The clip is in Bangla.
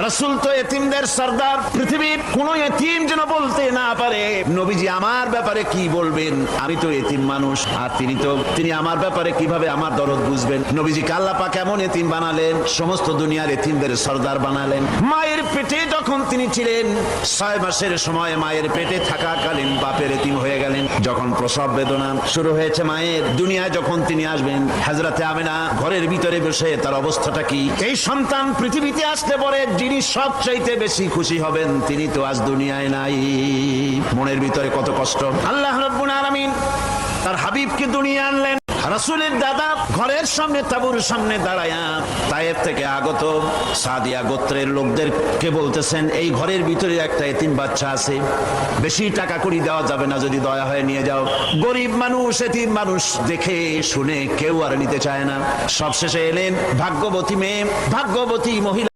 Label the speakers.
Speaker 1: রাসূল তো এতিমদের সরদার, পৃথিবীর কোন এতিম যেন বলতে না পারে নবীজি আমার ব্যাপারে কি বলবেন, আমি তো এতিম মানুষ, আর তিনি আমার ব্যাপারে কিভাবে আমার দরদ বুঝবেন। নবীজিকে আল্লাহ পাক এমন এতিম বানালেন, সমস্ত দুনিয়ার এতিমদের সরদার বানালেন। মায়ের পেটে যখন তিনি ছিলেন 6 মাসের সময় মায়ের পেটে থাকাকালীন বাপের এতিম হয়ে গেলেন। যখন প্রসব বেদনা শুরু হয়েছে মায়ের, দুনিয়ায় যখন তিনি আসবেন, হযরতে আমিনা ঘরের ভিতরে বসে তার অবস্থাটা কি, এই সন্তান পৃথিবীতে আসতে পরে যিনি সবচাইতে বেশি খুশি হবেন তিনি তো আজ দুনিয়ায় নাই। মনের ভিতরে কত কষ্ট। আল্লাহ রাব্বুল আলামিন তার হাবিবকে দুনিয়া আনলেন। রাসূলের দাদা ঘরের সামনে তাঁবুর সামনে দাঁড়ায়া তায়েফ থেকে আগত সাদিয়া গোত্রের লোকদেরকে বলতেছেন, এই ঘরের ভিতরে একটা এতিম বাচ্চা আছে, বেশি টাকা কড়ি দেওয়া যাবে না, যদি দয়া হয় নিয়ে যাও। গরিব মানুষ, এতিম মানুষ দেখে শুনে কেউ আর নিতে চায় না। সবশেষে এলেন ভাগ্যবতী মেয়ে, ভাগ্যবতী মহিলা।